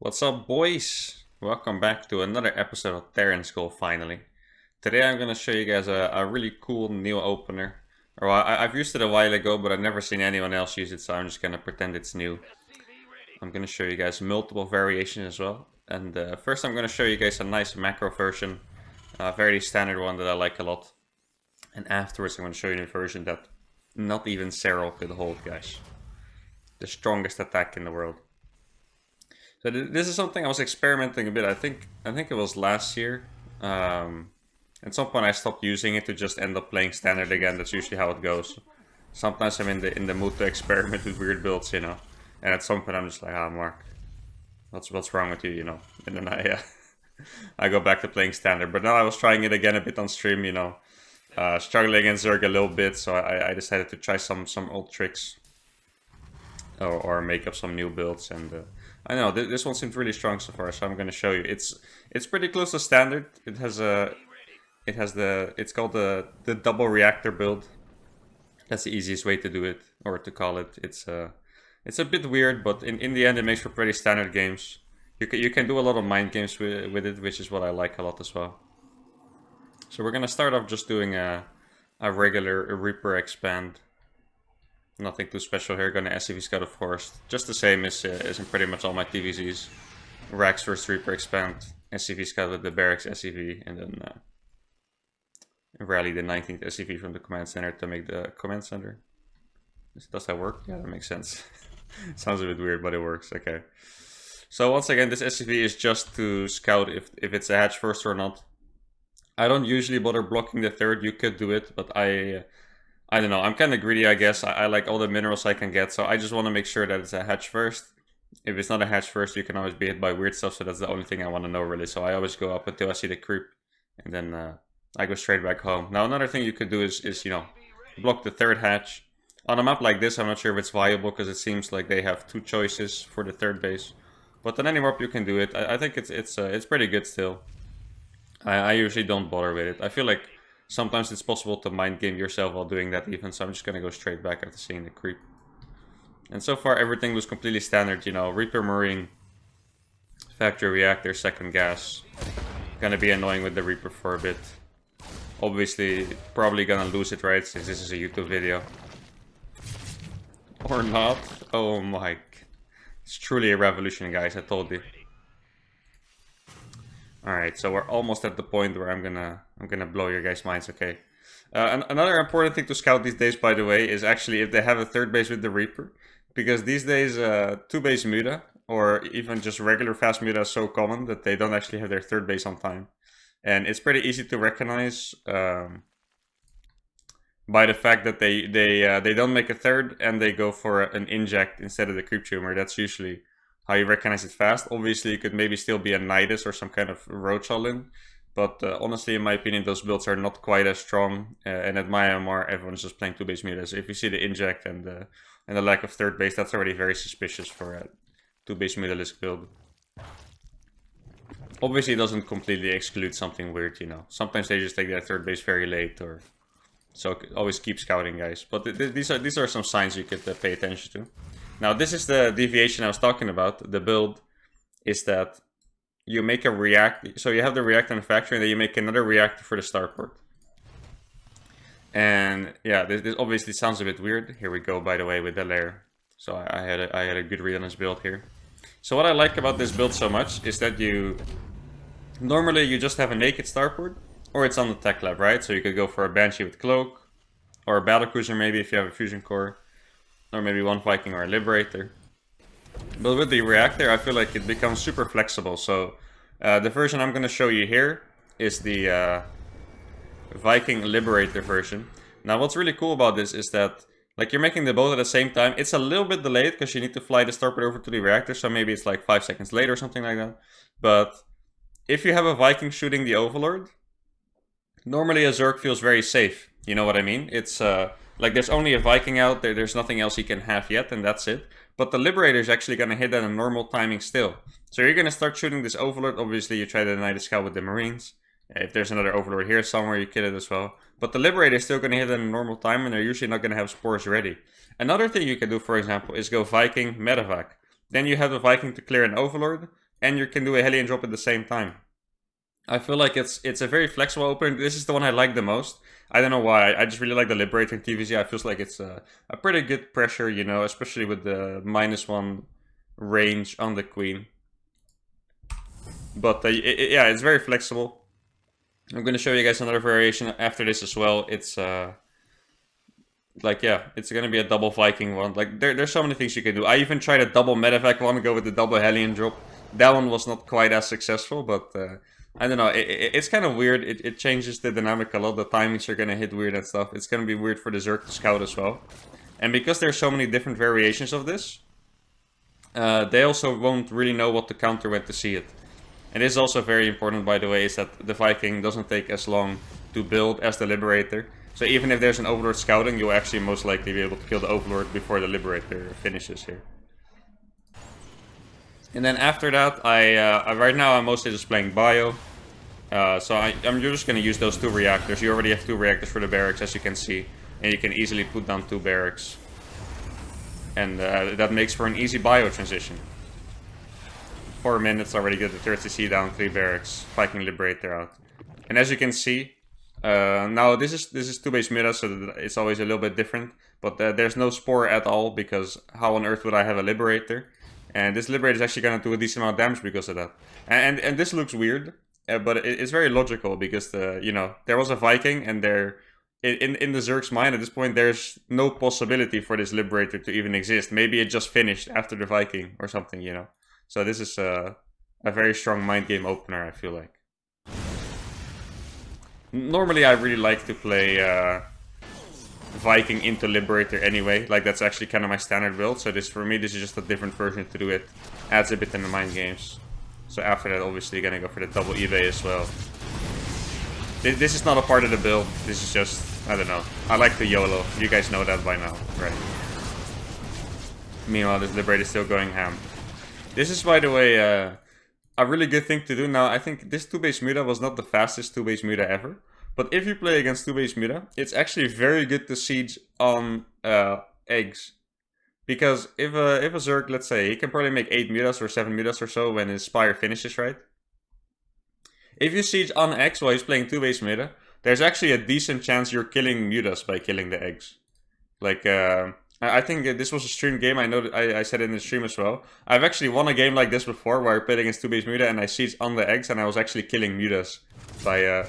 What's up, boys? Welcome back to another episode of Terran finally. Today I'm going to show you guys a really cool new opener. I've used it a while ago, but I've never seen anyone else use it, so I'm just going to pretend it's new. I'm going to show you guys multiple variations as well. And first I'm going to show you guys a nice macro version, a very standard one that I like a lot. And afterwards I'm going to show you a version that not even Serral could hold, guys. The strongest attack in the world. So this is something I was experimenting a bit. I think it was last year. At some point I stopped using it to just end up playing standard again. That's usually how it goes. Sometimes I'm in the mood to experiment with weird builds, you know. And at some point I'm just like, Mark, what's wrong with you, you know? And then I go back to playing standard. But now I was trying it again a bit on stream, you know. Struggling against Zerg a little bit, so I decided to try some old tricks. Or make up some new builds, and I know this one seems really strong so far, so I'm going to show you. It's pretty close to standard. It's called the double reactor build. That's the easiest way to do it, or to call it. It's a bit weird, but in the end it makes for pretty standard games. You can do a lot of mind games with it, which is what I like a lot as well. So we're going to start off just doing a regular Reaper expand. Nothing too special here. Gonna SCV Scout, of course. Just the same as in pretty much all my TvZs. Rax first Reaper expand, SCV Scout with the barracks SCV, and then rally the 19th SCV from the command center to make the command center. Does that work? Yeah, that makes sense. Sounds a bit weird, but it works. Okay. So once again, this SCV is just to scout if it's a hatch first or not. I don't usually bother blocking the third. You could do it, but I don't know, I'm kind of greedy, I guess. I like all the minerals I can get, so I just want to make sure that it's a hatch first. If it's not a hatch first, you can always be hit by weird stuff, so that's the only thing I want to know, really. So I always go up until I see the creep, and then I go straight back home. Now, another thing you could do is you know, block the third hatch. On a map like this, I'm not sure if it's viable, because it seems like they have two choices for the third base. But on any map, you can do it. I think it's pretty good still. I usually don't bother with it. I feel like sometimes it's possible to mind game yourself while doing that even, so I'm just gonna go straight back after seeing the creep. And so far everything was completely standard, you know, Reaper Marine, Factory Reactor, second gas. Gonna be annoying with the Reaper for a bit. Obviously, probably gonna lose it, right, since this is a YouTube video. Or not. Oh my. It's truly a revolution, guys, I told you. Alright, so we're almost at the point where I'm gonna blow your guys' minds, okay. Another important thing to scout these days, by the way, is actually if they have a third base with the Reaper. Because these days, two-base muta, or even just regular fast muta is so common that they don't actually have their third base on time. And it's pretty easy to recognize by the fact that they don't make a third and they go for an inject instead of the creep tumor. That's usually how you recognize it fast. Obviously, it could maybe still be a Nidus or some kind of roach all-in. But honestly, in my opinion, those builds are not quite as strong. And at my MR, everyone's just playing two-base mutas. So if you see the inject and the lack of third base, that's already very suspicious for a two-base mutalisk build. Obviously, it doesn't completely exclude something weird, you know. Sometimes they just take their third base very late, or so always keep scouting, guys. But these are some signs you could pay attention to. Now, this is the deviation I was talking about. The build is that you make a reactor. So you have the reactor in the factory, and then you make another reactor for the starport. And yeah, this obviously sounds a bit weird. Here we go, by the way, with the layer. So I had a good read on this build here. So what I like about this build so much is that normally you just have a naked starport, or it's on the tech lab, right? So you could go for a Banshee with Cloak, or a Battlecruiser maybe if you have a Fusion Core, or maybe one Viking or a Liberator. But with the reactor, I feel like it becomes super flexible. So the version I'm going to show you here is the Viking Liberator version. Now what's really cool about this is that like you're making the both at the same time. It's a little bit delayed because you need to fly the starport over to the reactor, so maybe it's like 5 seconds later or something like that. But if you have a Viking shooting the Overlord, normally a Zerg feels very safe. You know what I mean? It's like there's only a Viking out there, there's nothing else he can have yet, and that's it. But the Liberator is actually going to hit at a normal timing still. So you're going to start shooting this Overlord. Obviously, you try to deny the scout with the Marines. If there's another Overlord here somewhere, you kill it as well. But the Liberator is still going to hit at a normal time, and they're usually not going to have spores ready. Another thing you can do, for example, is go Viking Medevac. Then you have the Viking to clear an Overlord, and you can do a Hellion drop at the same time. I feel like it's a very flexible opener. This is the one I like the most. I don't know why. I just really like the Liberator in TvZ. I feel like it's a pretty good pressure, you know, especially with the -1 range on the Queen. But yeah, it's very flexible. I'm going to show you guys another variation after this as well. It's like, yeah, it's going to be a double Viking one. Like, there's so many things you can do. I even tried a double medevac one, go with the double Hellion drop. That one was not quite as successful, but I don't know. It's kind of weird. It changes the dynamic a lot. The timings are going to hit weird and stuff. It's going to be weird for the Zerg to scout as well. And because there's so many different variations of this, they also won't really know what to counter when to see it. And this is also very important, by the way, is that the Viking doesn't take as long to build as the Liberator. So even if there's an Overlord scouting, you'll actually most likely be able to kill the Overlord before the Liberator finishes here. And then after that, right now I'm mostly just playing Bio. So I'm just going to use those 2 reactors. You already have 2 reactors for the barracks, as you can see. And you can easily put down 2 barracks. And that makes for an easy Bio transition. 4 minutes already get the turret CC down, 3 barracks, Viking Liberator out. And as you can see, now this is 2 base meta, so it's always a little bit different. But there's no Spore at all, because how on earth would I have a Liberator? And this Liberator is actually going to do a decent amount of damage because of that. And this looks weird, but it's very logical, because you know, there was a Viking, and in the Zerg's mind at this point, there's no possibility for this Liberator to even exist. Maybe it just finished after the Viking or something, you know. So this is a very strong mind game opener, I feel like. Normally I really like to play Viking into Liberator anyway. Like, that's actually kind of my standard build. So for me, this is just a different version to do it. Adds a bit in the mind games. So after that, obviously you're gonna go for the double eBay as well. This is not a part of the build. This is just, I don't know. I like the YOLO. You guys know that by now, right? Meanwhile, this Liberator is still going ham. This is, by the way, a really good thing to do. Now, I think this 2-base muta was not the fastest 2-base muta ever. But if you play against 2-base muta, it's actually very good to siege on eggs. Because if a Zerg, let's say, he can probably make 8 mutas or 7 mutas or so when his Spire finishes, right? If you siege on eggs while he's playing 2-base muta, there's actually a decent chance you're killing mutas by killing the eggs. Like, I think this was a stream game. I know that I said it in the stream as well. I've actually won a game like this before, where I played against 2-base muta and I sieged on the eggs, and I was actually killing mutas by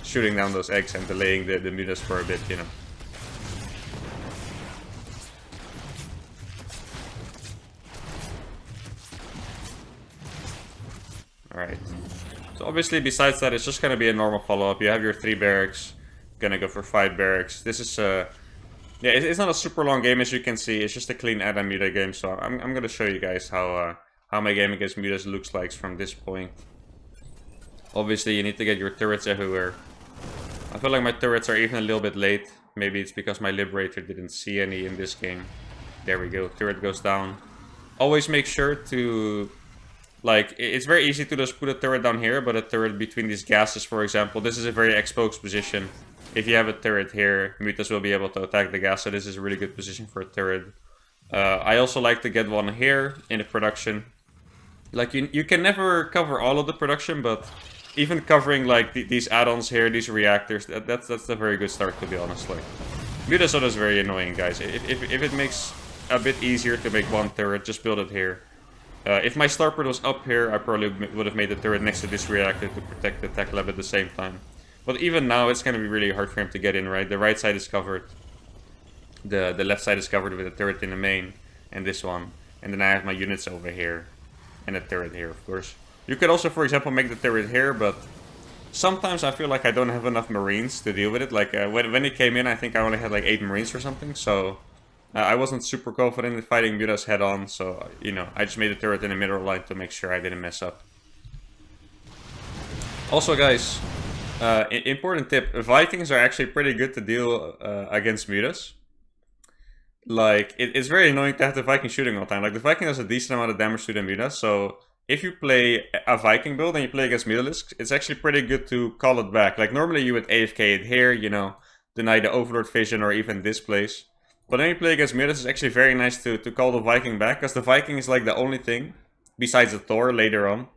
shooting down those eggs and delaying the mutas for a bit, you know. Alright. So obviously, besides that, it's just gonna be a normal follow-up. You have your 3 barracks, gonna go for 5 barracks. This is yeah, it's not a super long game, as you can see. It's just a clean add and muta game. So I'm gonna show you guys how my game against mutas looks like from this point. Obviously, you need to get your turrets everywhere. I feel like my turrets are even a little bit late. Maybe it's because my Liberator didn't see any in this game. There we go. Turret goes down. Always make sure to, like, it's very easy to just put a turret down here, but a turret between these gases, for example. This is a very exposed position. If you have a turret here, mutas will be able to attack the gas, so this is a really good position for a turret. I also like to get one here in the production. Like, you can never cover all of the production, but even covering, like, these add-ons here, these reactors, that's a very good start, to be honest. Like, mutas are just very annoying, guys. If it makes a bit easier to make one turret, just build it here. If my starport was up here, I probably would have made the turret next to this reactor to protect the tech lab at the same time. But even now, it's going to be really hard for him to get in, right? The right side is covered. The left side is covered with a turret in the main. And this one. And then I have my units over here. And a turret here, of course. You could also, for example, make the turret here, but sometimes I feel like I don't have enough Marines to deal with it. Like, when it came in, I think I only had like 8 Marines or something. So, I wasn't super confident in fighting mutas head-on. So, you know, I just made a turret in the middle line to make sure I didn't mess up. Also, guys, important tip, Vikings are actually pretty good to deal against mutas. Like, it's very annoying to have the Viking shooting all the time. Like, the Viking does a decent amount of damage to the mutas, so if you play a Viking build and you play against mutalisks, it's actually pretty good to call it back. Like, normally you would AFK it here, you know, deny the Overlord vision or even this place. But when you play against mutas, it's actually very nice to call the Viking back, because the Viking is like the only thing besides the Thor later on,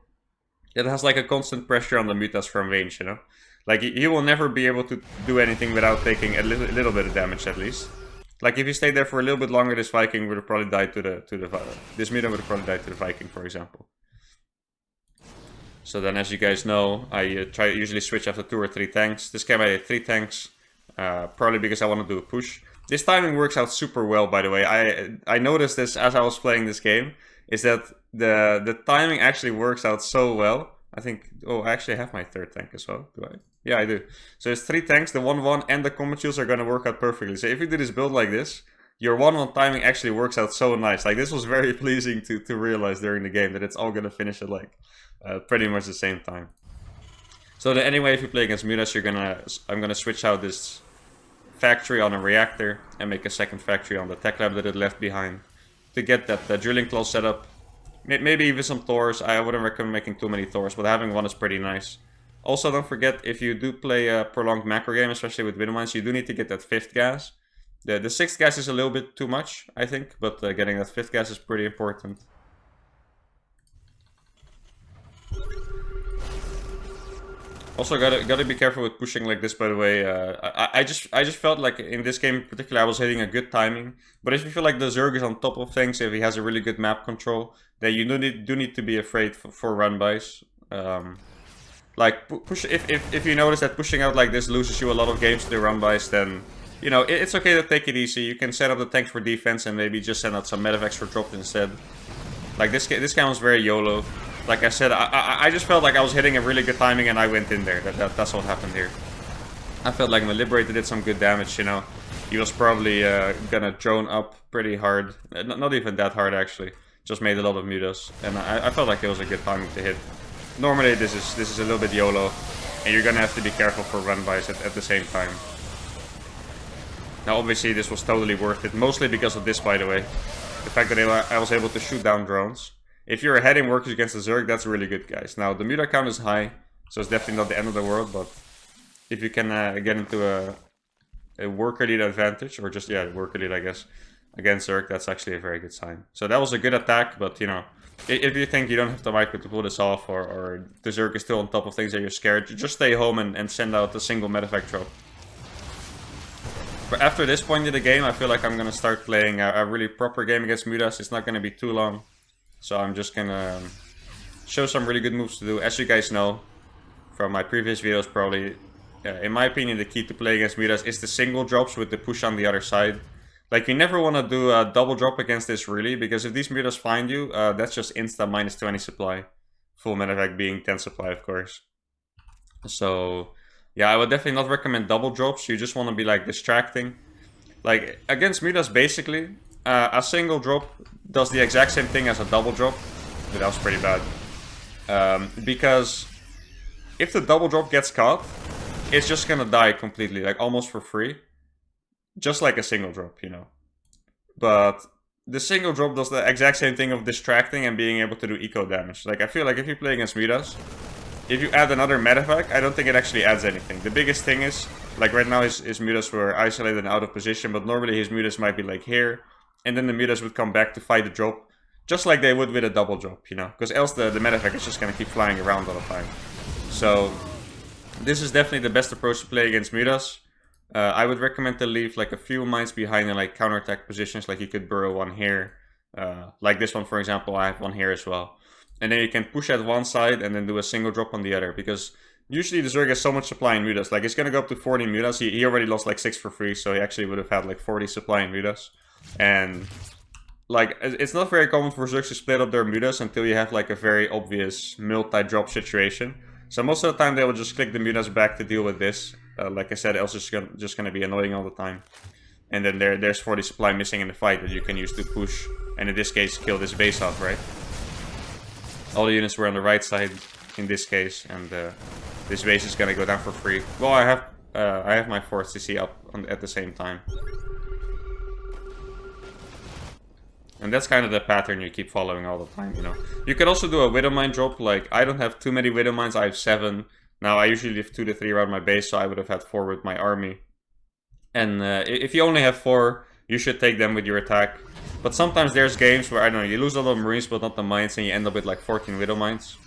it has like a constant pressure on the mutas from range, you know? Like, he will never be able to do anything without taking a little bit of damage at least. Like, if he stayed there for a little bit longer, this Viking would have probably died to the this muta would have probably died to the Viking, for example. So then, as you guys know, I usually switch after 2 or 3 tanks. This game I did 3 tanks, probably because I want to do a push. This timing works out super well, by the way. I noticed this as I was playing this game, is that the timing actually works out so well. I think, oh, I actually have my 3rd tank as well, do I? Yeah, I do. So it's 3 tanks, the 1-1 and the combat shields are going to work out perfectly. So if you do this build like this, your 1-1 timing actually works out so nice. Like, this was very pleasing to realize during the game, that it's all going to finish at like pretty much the same time. So then anyway, if you play against mutas, I'm gonna switch out this factory on a reactor and make a second factory on the tech lab that it left behind to get that drilling claw set up. Maybe even some Thors. I wouldn't recommend making too many Thors, but having one is pretty nice. Also, don't forget, if you do play a prolonged macro game, especially with widow mines, you do need to get that 5th gas. The 6th gas is a little bit too much, I think, but getting that 5th gas is pretty important. Also, gotta be careful with pushing like this, by the way. I just felt like in this game in particular, I was hitting a good timing. But if you feel like the Zerg is on top of things, if he has a really good map control, then you do need to be afraid for run-bys. Like, if you notice that pushing out like this loses you a lot of games to the run-bys, then, you know, it's okay to take it easy. You can set up the tanks for defense and maybe just send out some medevacs for drop instead. Like, this guy was very YOLO. Like I said, I just felt like I was hitting a really good timing and I went in there. That's what happened here. I felt like my Liberator did some good damage, you know. He was probably gonna drone up pretty hard. Not even that hard, actually. Just made a lot of mutas. And I felt like it was a good timing to hit. Normally this is a little bit YOLO. And you're gonna have to be careful for run-bys at the same time. Now obviously this was totally worth it. Mostly because of this, by the way. The fact that I was able to shoot down drones. If you're heading workers against the Zerg, that's really good, guys. Now, the muta count is high, so it's definitely not the end of the world, but if you can get into a worker lead advantage, or just, yeah, worker lead, I guess, against Zerg, that's actually a very good sign. So that was a good attack, but, you know, if you think you don't have the micro to pull this off, or the Zerg is still on top of things that you're scared, just stay home and send out a single medevac drop. But after this point in the game, I feel like I'm going to start playing a really proper game against mutas. It's not going to be too long. So I'm just gonna show some really good moves to do. As you guys know from my previous videos, probably, in my opinion, the key to play against mutas is the single drops with the push on the other side. Like, you never want to do a double drop against this, really, because if these mutas find you, that's just insta minus 20 supply. Full medevac being 10 supply, of course. So, yeah, I would definitely not recommend double drops. You just want to be, like, distracting. Like, against mutas, basically, a single drop does the exact same thing as a double drop, but that was pretty bad. Because if the double drop gets caught, it's just gonna die completely, like almost for free. Just like a single drop, you know. But the single drop does the exact same thing of distracting and being able to do eco damage. Like, I feel like if you play against mutas, if you add another medevac, I don't think it actually adds anything. The biggest thing is, like right now his mutas were isolated and out of position, but normally his mutas might be like here. And then the mutas would come back to fight the drop, just like they would with a double drop, you know? Because else the medevac is just going to keep flying around all the time. So, this is definitely the best approach to play against mutas. I would recommend to leave like a few mines behind in like counterattack positions, like you could burrow one here. Like this one, for example, I have one here as well. And then you can push at one side and then do a single drop on the other, because usually the Zerg has so much supply in mutas. Like, it's going to go up to 40 mutas. He already lost like 6 for free, so he actually would have had like 40 supply in mutas. And like, it's not very common for Zergs to split up their mutas until you have like a very obvious multi-drop situation. So most of the time they will just click the mutas back to deal with this. Like I said, else it's just gonna be annoying all the time. And then there's 40 supply missing in the fight that you can use to push, and in this case kill this base off, right? All the units were on the right side in this case, and this base is gonna go down for free. Well, I have my 4th CC up at the same time. And that's kind of the pattern you keep following all the time, you know. You could also do a Widow Mine drop. Like, I don't have too many Widow Mines, I have 7. Now, I usually leave 2 to 3 around my base, so I would have had 4 with my army. And if you only have 4, you should take them with your attack. But sometimes there's games where, I don't know, you lose a lot of Marines but not the mines, and you end up with like 14 Widow Mines.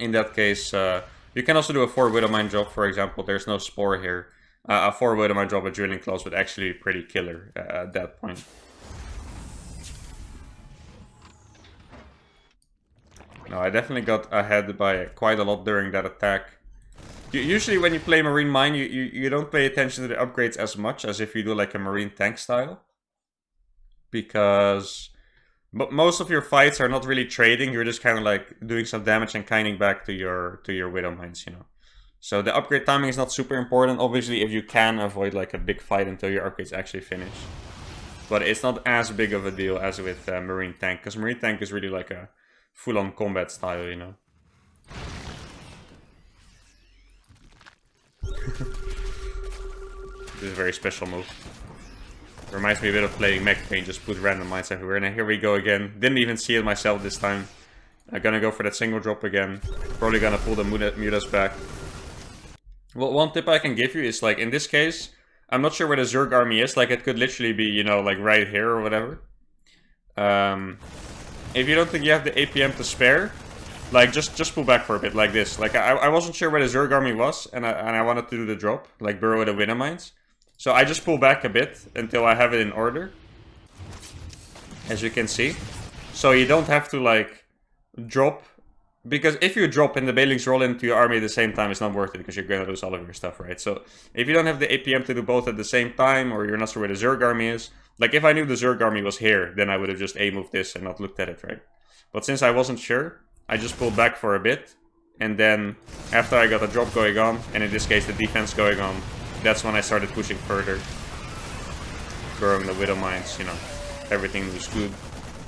In that case, you can also do a 4 Widow Mine job, for example. There's no Spore here. A 4 Widow Mine job with Drilling Claws would actually be pretty killer at that point. No, I definitely got ahead by quite a lot during that attack. Usually when you play Marine Mine, you don't pay attention to the upgrades as much as if you do like a Marine Tank style. Because most of your fights are not really trading, you're just kind of like doing some damage and kiting back to your Widow Mines, you know. So the upgrade timing is not super important, obviously, if you can avoid like a big fight until your upgrades actually finish. But it's not as big of a deal as with Marine Tank, because Marine Tank is really like a full-on combat style, you know. This is a very special move. Reminds me a bit of playing Mech Pain, just put random mines everywhere. And here we go again. Didn't even see it myself this time. I'm gonna go for that single drop again. Probably gonna pull the Mutas back. Well, one tip I can give you is, like, in this case, I'm not sure where the Zerg army is. Like, it could literally be, you know, like right here or whatever. If you don't think you have the APM to spare, like, just pull back for a bit, like this. Like, I wasn't sure where the Zerg army was, and I wanted to do the drop, like burrow the Widow Mines. So I just pull back a bit until I have it in order, as you can see. So you don't have to, like, drop, because if you drop and the Bailings roll into your army at the same time, it's not worth it, because you're gonna lose all of your stuff, right? So if you don't have the APM to do both at the same time, or you're not sure where the Zerg army is, like, if I knew the Zerg army was here, then I would have just A-moved this and not looked at it, right? But since I wasn't sure, I just pulled back for a bit, and then after I got the drop going on, and in this case the defense going on, that's when I started pushing further. Burrowing the Widow Mines, you know, everything was good,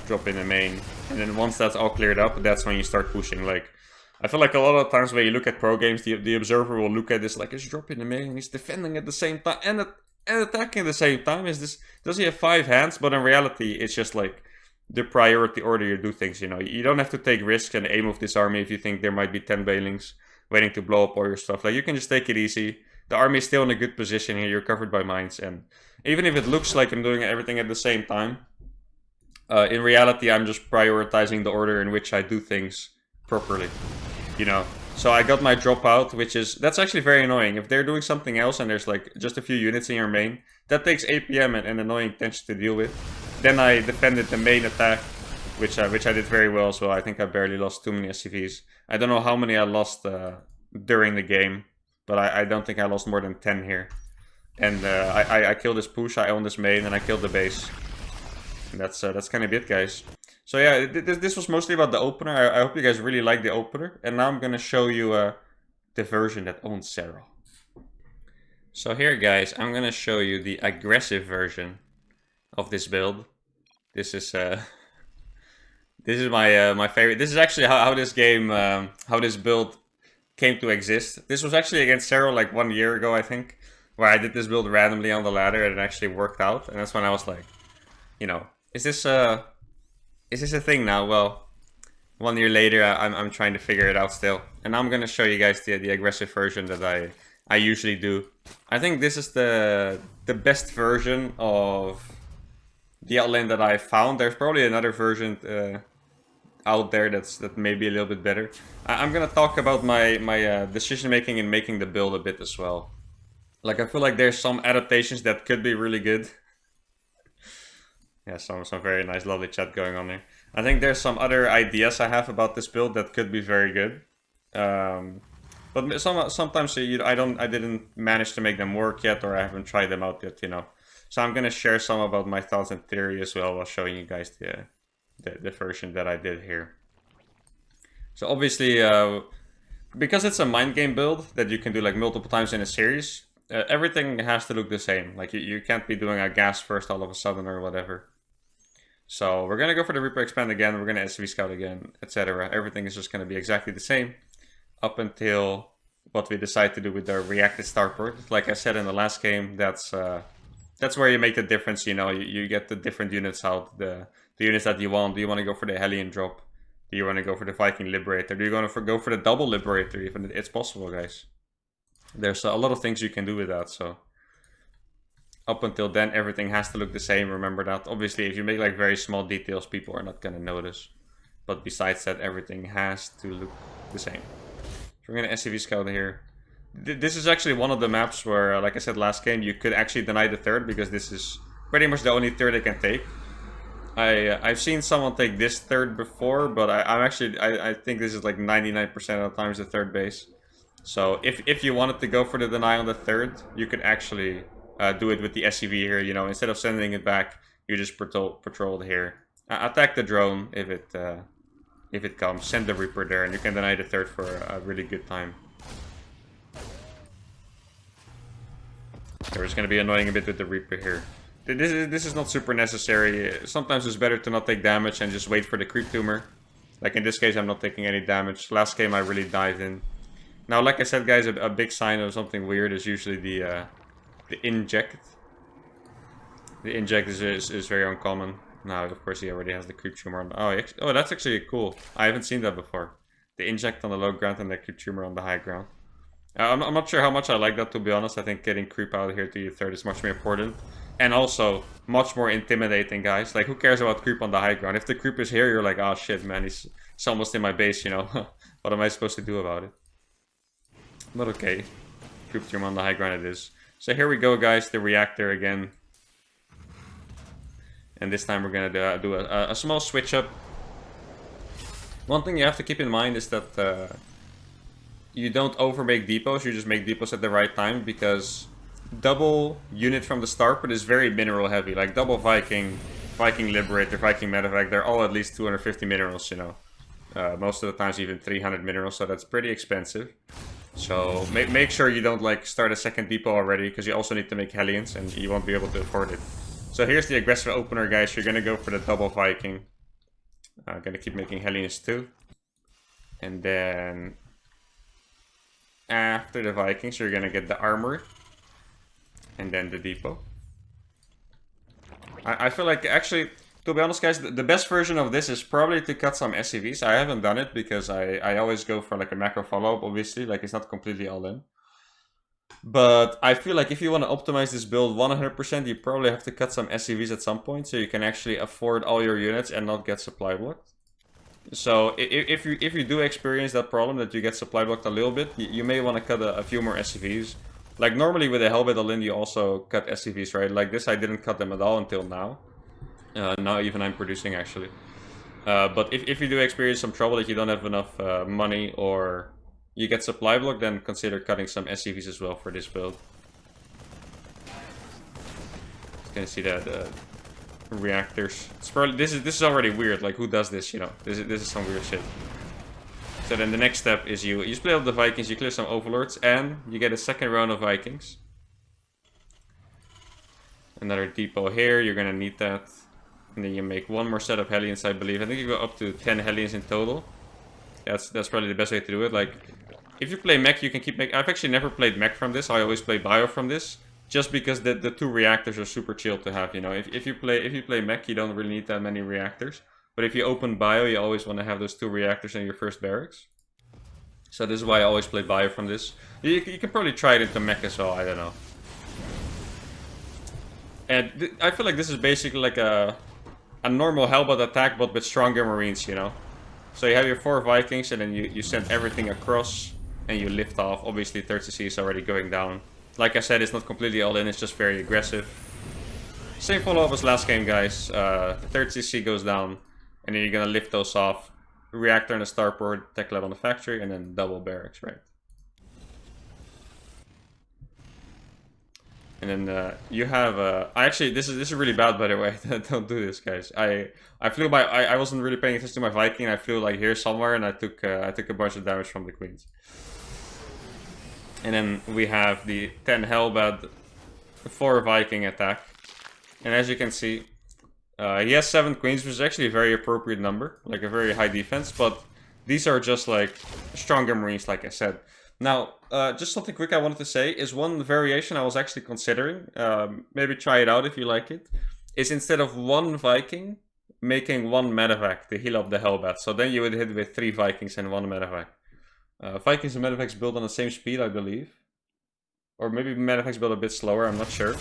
drop in the main, and then once that's all cleared up, that's when you start pushing. Like, I feel like a lot of times when you look at pro games, the observer will look at this like, he's dropping the main, he's defending at the same time, and attacking at the same time. Does he have 5 hands? But in reality, it's just like the priority order you do things, you know. You don't have to take risks and aim of this army if you think there might be 10 Bailings waiting to blow up all your stuff. Like, you can just take it easy. The army is still in a good position here, you're covered by mines, and even if it looks like I'm doing everything at the same time, in reality I'm just prioritizing the order in which I do things properly, you know. So I got my drop out, that's actually very annoying. If they're doing something else and there's like just a few units in your main, that takes APM and annoying tension to deal with. Then I defended the main attack, which I did very well as well. I think I barely lost too many SCVs. I don't know how many I lost during the game, but I don't think I lost more than 10 here. And I killed this push, I own this main, and I killed the base. And that's kind of it, guys. So yeah, this was mostly about the opener. I hope you guys really like the opener. And now I'm going to show you the version that owns Serral. So here, guys, I'm going to show you the aggressive version of this build. This is my favorite. This is actually how this game, how this build came to exist. This was actually against Serral like 1 year ago, I think, where I did this build randomly on the ladder and it actually worked out. And that's when I was like, you know, is this a thing now? Well, 1 year later, I'm trying to figure it out still. And I'm gonna show you guys the aggressive version that I usually do. I think this is the best version of the outline that I found. There's probably another version out there that may be a little bit better. I'm gonna talk about my decision making and making the build a bit as well. Like, I feel like there's some adaptations that could be really good. Yeah, some very nice, lovely chat going on there. I think there's some other ideas I have about this build that could be very good. But sometimes I didn't manage to make them work yet, or I haven't tried them out yet, you know. So I'm gonna share some about my thoughts and theory as well while showing you guys the version that I did here. So obviously, because it's a mind game build that you can do like multiple times in a series, everything has to look the same. Like, you can't be doing a gas first all of a sudden or whatever. So we're gonna go for the Reaper Expand again, we're gonna SV Scout again, etc. Everything is just gonna be exactly the same up until what we decide to do with the reactor starport. Like I said in the last game, that's where you make the difference, you know. You get the different units out, the units that you want. Do you want to go for the Hellion drop? Do you want to go for the Viking Liberator? Do you want to go for the double Liberator even? It's possible, guys. There's a lot of things you can do with that, so. Up until then, everything has to look the same. Remember that. Obviously, if you make like very small details, people are not gonna notice. But besides that, everything has to look the same. So we're gonna SCV scout here. This is actually one of the maps where, like I said last game, you could actually deny the third because this is pretty much the only third I can take. I've seen someone take this third before, but I think this is like 99% of the times the third base. So if you wanted to go for the deny on the third, you could actually do it with the SCV here. You know, instead of sending it back, you just patrol here. Attack the drone if it comes. Send the Reaper there, and you can deny the third for a really good time. We're just gonna be annoying a bit with the Reaper here. This is not super necessary. Sometimes it's better to not take damage and just wait for the creep tumor. Like in this case, I'm not taking any damage. Last game, I really dived in. Now, like I said, guys, a big sign of something weird is usually the inject. The inject is very uncommon. Now, of course, he already has the creep tumor on. Oh, that's actually cool. I haven't seen that before. The inject on the low ground and the creep tumor on the high ground. I'm not sure how much I like that, to be honest. I think getting creep out here to your third is much more important. And also, much more intimidating, guys. Like, who cares about creep on the high ground? If the creep is here, you're like, oh shit, man, he's almost in my base, you know. What am I supposed to do about it? But okay. Creep tumor on the high ground it is. So here we go, guys, the reactor again. And this time we're gonna do a small switch up. One thing you have to keep in mind is that you don't overmake depots, you just make depots at the right time, because double unit from the start, but is very mineral heavy. Like double Viking, Viking Liberator, Viking Medevac, they're all at least 250 minerals, you know. Most of the times even 300 minerals, so that's pretty expensive. So make sure you don't like start a second depot already, because you also need to make Hellions and you won't be able to afford it. So here's the aggressive opener, guys. You're gonna go for the double Viking. Gonna keep making Hellions too. And then after the Vikings, you're gonna get the armor. And then the depot. I feel like, actually, to be honest, guys, the best version of this is probably to cut some SCVs. I haven't done it because I always go for like a macro follow-up, obviously. Like, it's not completely all in. But I feel like if you want to optimize this build 100%, you probably have to cut some SCVs at some point so you can actually afford all your units and not get supply blocked. So if you do experience that problem that you get supply blocked a little bit, you may want to cut a few more SCVs. Like normally with a Hellbait all in, you also cut SCVs, right? Like this, I didn't cut them at all until now. Now even I'm producing actually. But if you do experience some trouble, that you don't have enough money or you get supply block, then consider cutting some SCVs as well for this build. You can see that reactors. It's probably this is already weird. Like who does this? You know, this is some weird shit. So then the next step is you split up the Vikings, you clear some Overlords, and you get a second round of Vikings. Another depot here, you're gonna need that. And then you make one more set of Hellions, I believe. I think you go up to 10 Hellions in total. That's probably the best way to do it. Like, if you play mech, you can keep making... I've actually never played mech from this, I always play bio from this. Just because the two reactors are super chill to have, you know. If you play mech, you don't really need that many reactors. But if you open bio, you always want to have those two reactors in your first barracks. So this is why I always play bio from this. You can probably try it into mech as well, I don't know. And I feel like this is basically like a normal Hellbot attack, but with stronger Marines, you know. So you have your 4 Vikings, and then you send everything across, and you lift off. Obviously 3rd CC is already going down. Like I said, it's not completely all in, it's just very aggressive. Same follow-up as last game, guys. 3rd CC goes down. And then you're gonna lift those off. Reactor and a starport, tech lab on the factory, and then double barracks, right? And then you have actually this is really bad, by the way. Don't do this, guys. I flew by. I wasn't really paying attention to my Viking. I flew like here somewhere, and I took a bunch of damage from the queens. And then we have the 10 Hellbad 4 Viking attack, and as you can see. He has 7 queens, which is actually a very appropriate number, like a very high defense, but these are just like stronger Marines, like I said. Now, just something quick I wanted to say is one variation I was actually considering, maybe try it out if you like it, is instead of 1 Viking, making 1 Medevac to heal up the Hellbat. So then you would hit with 3 Vikings and 1 Medevac. Vikings and Medevacs build on the same speed, I believe. Or maybe Medevacs build a bit slower, I'm not sure.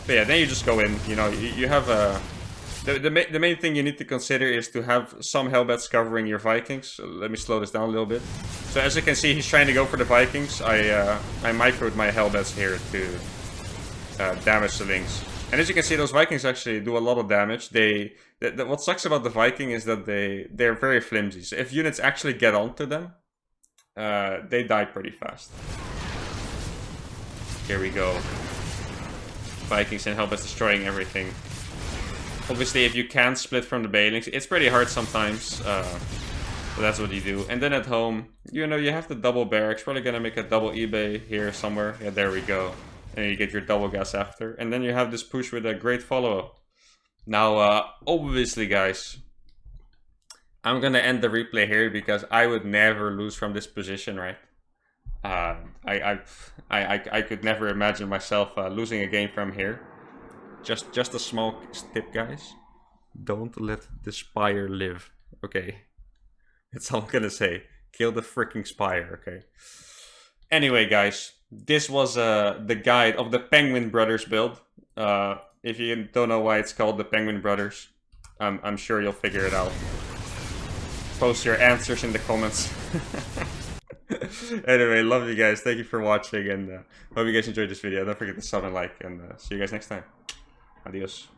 But yeah, then you just go in. You know, you have a... The main thing you need to consider is to have some Hellbats covering your Vikings. So let me slow this down a little bit. So as you can see, he's trying to go for the Vikings. I microed my Hellbats here to damage the Lynx. And as you can see, those Vikings actually do a lot of damage. What sucks about the Viking is that they're very flimsy. So if units actually get onto them, they die pretty fast. Here we go. Vikings and Hellbats destroying everything. Obviously, if you can't split from the Banelings, it's pretty hard sometimes. But that's what you do. And then at home, you know, you have the double barracks. Probably gonna make a double eBay here somewhere. Yeah, there we go. And you get your double gas after. And then you have this push with a great follow-up. Now, obviously, guys, I'm gonna end the replay here because I would never lose from this position, right? I could never imagine myself losing a game from here. Just a small tip, guys. Don't let the Spire live. Okay. That's all I'm gonna say. Kill the freaking Spire, okay? Anyway, guys. This was the guide of the Penguin Brothers build. If you don't know why it's called the Penguin Brothers, I'm sure you'll figure it out. Post your answers in the comments. Anyway, love you guys. Thank you for watching, and hope you guys enjoyed this video. Don't forget to sub and like, and see you guys next time. Adios.